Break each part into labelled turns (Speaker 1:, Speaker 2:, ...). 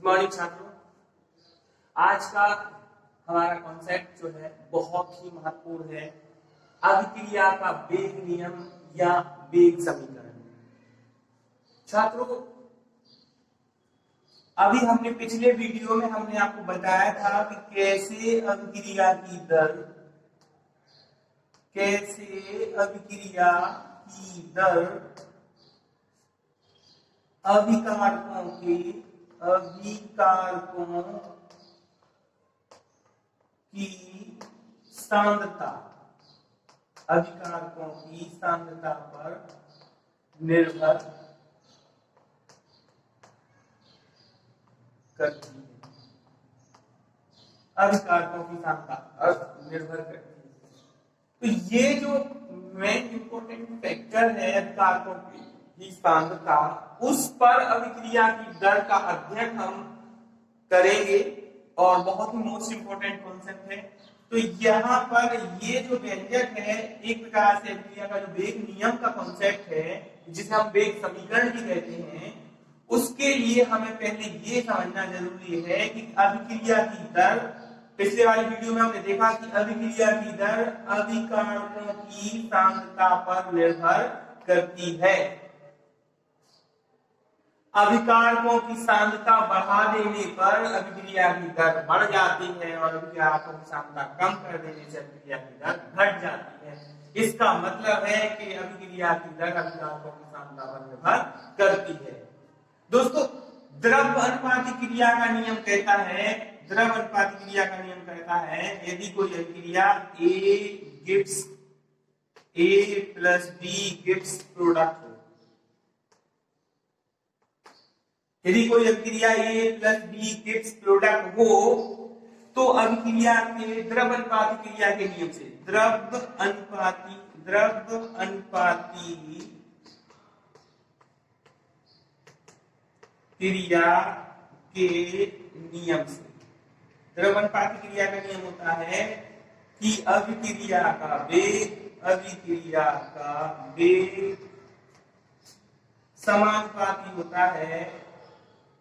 Speaker 1: Morning छात्रों। आज का हमारा कॉन्सेप्ट जो है बहुत ही महत्वपूर्ण है, अभिक्रिया का वेग नियम या वेग समीकरण। छात्रों, अभी हमने पिछले वीडियो में हमने आपको बताया था कि कैसे अभिक्रिया की दर अभिकारकों की सांद्रता पर निर्भर करती है। अभिकारकों की सांद्रता पर निर्भर करती है। तो ये जो मेन इंपॉर्टेंट फैक्टर है अभिकारकों की सांद्रता, उस पर अभिक्रिया की दर का अध्ययन हम करेंगे और बहुत ही मोस्ट इंपोर्टेंट कॉन्सेप्ट है। तो यहाँ पर ये जो व्यंजक है, एक प्रकार से अभिक्रिया का जो वेग नियम का कॉन्सेप्ट है, जिसे हम वेग समीकरण भी कहते हैं, उसके लिए हमें पहले ये समझना जरूरी है कि अभिक्रिया की दर, पिछले वाली वीडियो में हमने देखा कि अभिक्रिया की दर अभिकारकों की सांद्रता पर निर्भर करती है। अभिकारकों की सांद्रता बढ़ा देने पर अभिक्रिया की दर बढ़ जाती है और अभिकारकों की सांद्रता कम कर देने से अभिक्रिया की दर घट जाती है। इसका मतलब है कि अभिक्रिया की दर अभिकारकों की सांद्रता पर निर्भर करती है। दोस्तों, द्रव अनुपाती क्रिया का नियम कहता है यदि कोई अभिक्रिया A plus B gives product हो, यदि कोई अभिक्रिया A plus B gives product हो, तो अभिक्रिया के द्रव अनुपाती क्रिया के नियम से द्रव अनुपाती क्रिया के नियम से, द्रव अनुपाती क्रिया का नियम होता है कि अभिक्रिया का वेग समानुपाती होता है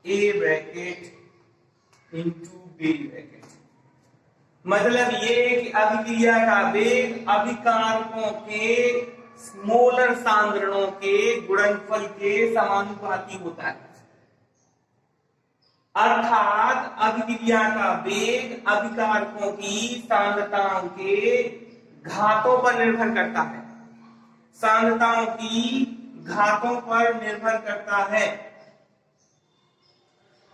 Speaker 1: A bracket into B bracket. मतलब ये कि अभिक्रिया का वेग अभिकारकों के मोलर सांद्रणों के गुणनफल के समानुपाती होता है। अर्थात अभिक्रिया का वेग अभिकारकों की सांद्रताओं के घातों पर निर्भर करता है, सांद्रताओं की घातों पर निर्भर करता है।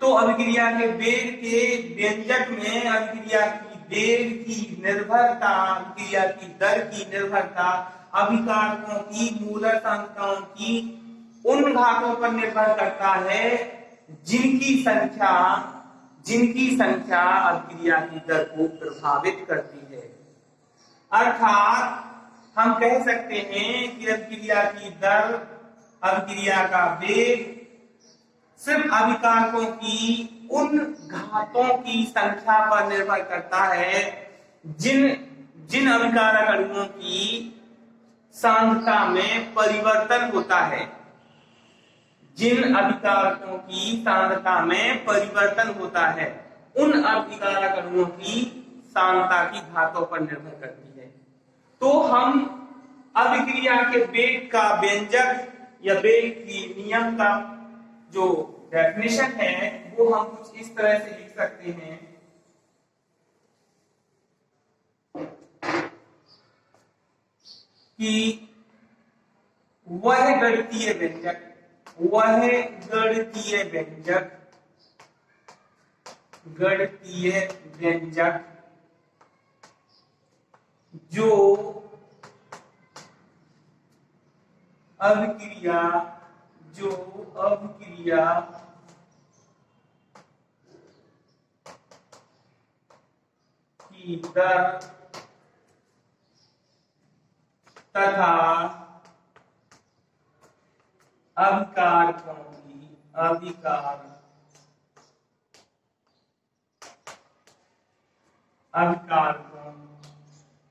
Speaker 1: तो अभिक्रिया के वेग के व्यंजक में अभिक्रिया की वेग की निर्भरता, अभिक्रिया की दर की निर्भरता अभिकारकों की मूलर सांद्रताओं की उन घातों पर निर्भर करता है जिनकी संख्या अभिक्रिया की दर को प्रभावित करती है। अर्थात हम कह सकते हैं कि अभिक्रिया की दर, अभिक्रिया का वेग सिर्फ अभिकारकों की उन घातों की संख्या पर निर्भर करता है जिन अभिकारक अणुओं की सांद्रता में परिवर्तन होता है, जिन अभिकारकों की सांद्रता में परिवर्तन होता है, उन अभिकारक अणुओं की सांद्रता की घातों पर निर्भर करती है। तो हम अभिक्रिया के वेग का व्यंजक या वेग की नियम का जो डेफिनेशन है वो हम कुछ इस तरह से लिख सकते हैं कि वह गणितीय व्यंजक जो अभिक्रिया की दर तथा अभिकारकों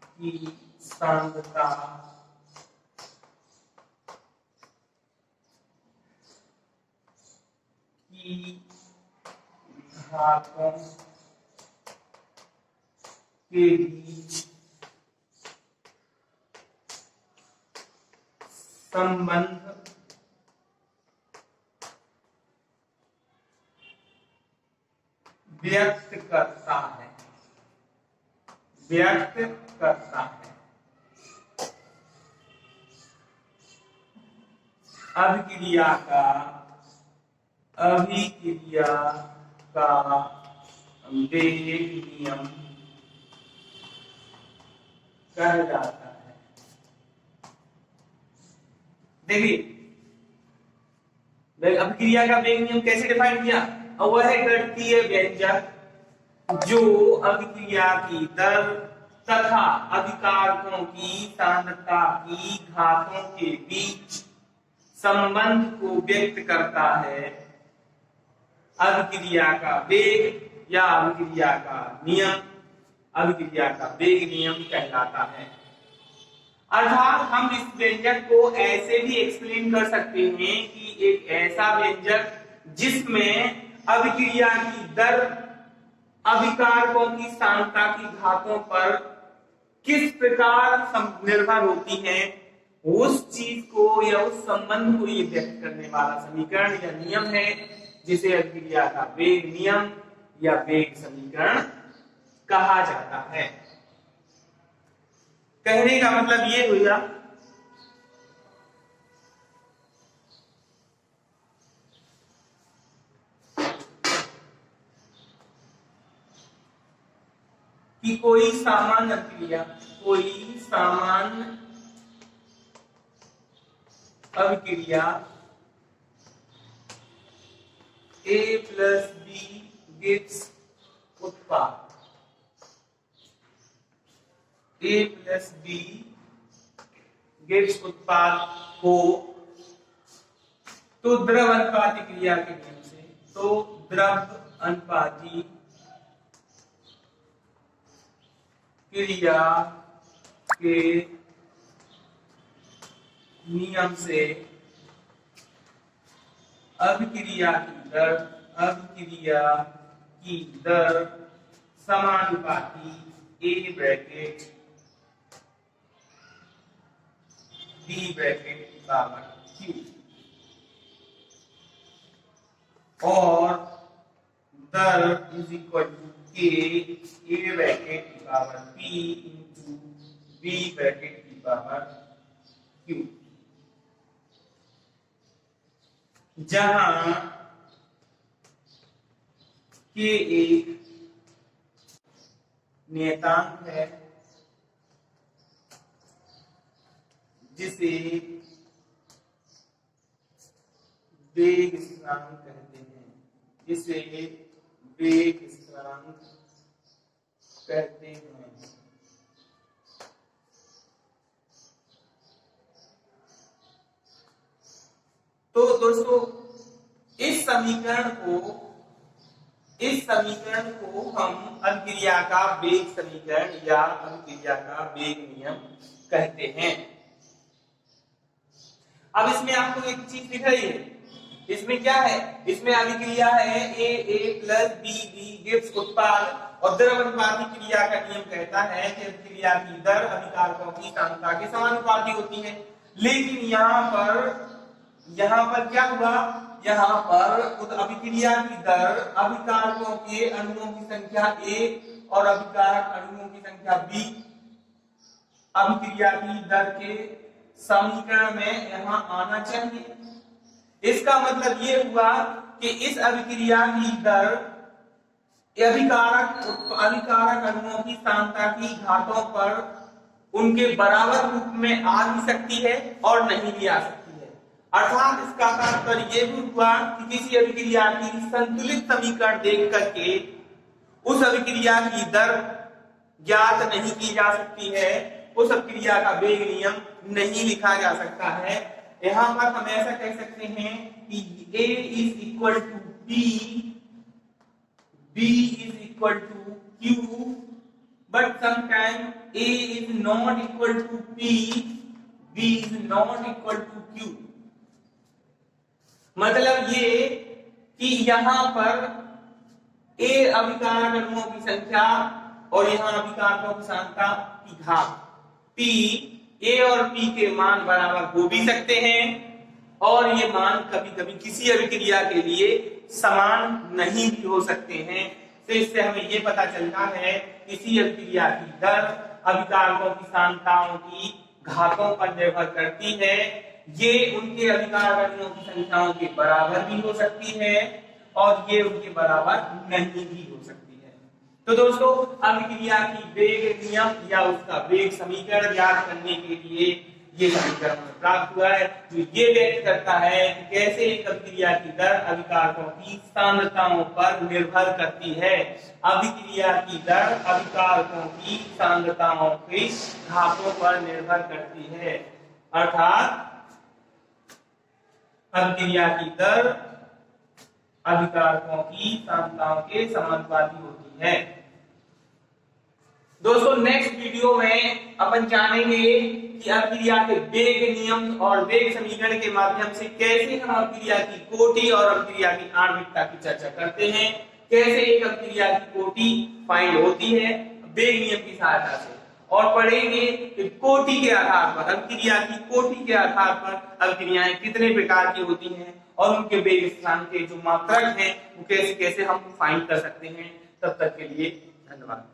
Speaker 1: की सांद्रता की घातों के बीच संबंध व्यक्त करता है, व्यक्त करता है। अभिक्रिया का वेग नियम कहा जाता है। देखिए अभिक्रिया का वेग नियम कैसे डिफाइन किया, और वह गणितीय व्यंजक जो अभिक्रिया की दर तथा अभिकारकों की सांद्रता की घातों के बीच संबंध को व्यक्त करता है, अभिक्रिया का वेग या अभिक्रिया का नियम, अभिक्रिया का वेग नियम कहलाता है। अर्थात हम इस व्यंजक को ऐसे भी एक्सप्लेन कर सकते हैं कि एक ऐसा व्यंजक जिसमें अभिक्रिया की दर अभिकारकों की सांद्रता की घातों पर किस प्रकार निर्भर होती है, उस चीज को या उस संबंध को ये व्यक्त करने वाला समीकरण या नियम है, जिसे अभिक्रिया का वेग नियम या वेग समीकरण कहा जाता है। कहने का मतलब ये हुआ कि कोई सामान्य अभिक्रिया, कोई सामान्य अभिक्रिया A प्लस B गिव्स उत्पाद, A प्लस B गिव्स उत्पाद हो तो द्रव अनुपाती क्रिया के नियम से, तो द्रव अनुपाती क्रिया के नियम से अभिक्रिया की दर समानुपाती A ब्रैकेट B ब्रैकेट की पावर Q और दर is equal to K A bracket की power P into B bracket की पावर Q, जहां के एक नियतांक है जिसे वेग स्थिरांक कहते हैं, जिसे वेग स्थिरांक कहते हैं। तो दोस्तों इस समीकरण को हम अभिक्रिया का वेग समीकरण या अभिक्रिया का वेग नियम कहते हैं। अब इसमें आपको एक चीज दिख रही है, इसमें क्या है, इसमें अभिक्रिया है A प्लस B गिव्स उत्पाद और द्रव अनुपाती क्रिया का नियम कहता है कि अभिक्रिया की दर अभिकारकों की सांद्रता के समानुपाती होती है। लेकिन यहाँ पर क्या हुआ, यहाँ पर अभिक्रिया की दर अभिकारकों के अणुओं की संख्या A और अभिकारक अणुओं की संख्या B अभिक्रिया की दर के समीकरण में यहाँ आना चाहिए। इसका मतलब ये हुआ कि इस अभिक्रिया की दर अभिकारक अणुओं की सांद्रता की घातों पर उनके बराबर रूप में आ भी सकती है और नहीं भी आ सकती है। अर्थात इसका तात्पर्य ये भी हुआ कि किसी अभिक्रिया की संतुलित समीकरण देख करके उस अभिक्रिया की दर ज्ञात नहीं की जा सकती है, उस अभिक्रिया का वेग नियम नहीं लिखा जा सकता है। यहाँ पर हम ऐसा कह सकते हैं कि A is equal to P, B is equal to Q, but sometimes A is not equal to P, B is not equal to Q। मतलब ये कि यहाँ पर ए अभिकारक अणुओं की संख्या और यहाँ अभिकारकों की सांद्रता की घात पी, ए और पी के मान बराबर हो भी सकते हैं और ये मान कभी कभी किसी अभिक्रिया के लिए समान नहीं भी हो सकते हैं। तो इससे हमें ये पता चलता है किसी अभिक्रिया की दर अभिकारकों की सांद्रताओं की घातों पर निर्भर करती है। ये उनके अभिकारक अणुओं की संख्याओं के बराबर भी हो सकती है और ये उनके बराबर नहीं भी हो सकती है। तो दोस्तों अभिक्रिया की वेग नियम या उसका वेग समीकरण ज्ञात करने के लिए ये समीकरण प्राप्त हुआ है जो ये व्यक्त करता है कि कैसे एक अभिक्रिया की दर अभिकारकों की सांद्रताओं पर निर्भर करती है। अभिक्रिया की दर अभिकारकों की सांद्रताओं की घातों पर निर्भर करती है, अर्थात अभिक्रिया की दर अभिकारकों की सांद्रताओं के समानुपाती होती है। दोस्तों नेक्स्ट वीडियो में अपन जानेंगे कि अभिक्रिया के वेग नियम और वेग समीकरण के माध्यम से कैसे हम अभिक्रिया की कोटि और अभिक्रिया की आणविकता की चर्चा करते हैं, कैसे एक अभिक्रिया की कोटि फाइंड होती है वेग नियम की सहायता से, और पढ़ेंगे कि कोटि के आधार पर अभिक्रिया की कोटि के आधार पर अभिक्रियाएं कितने प्रकार की होती हैं और उनके वेग स्थान के जो मात्रक हैं वो कैसे कैसे हम फाइंड कर सकते हैं। तब तक के लिए धन्यवाद।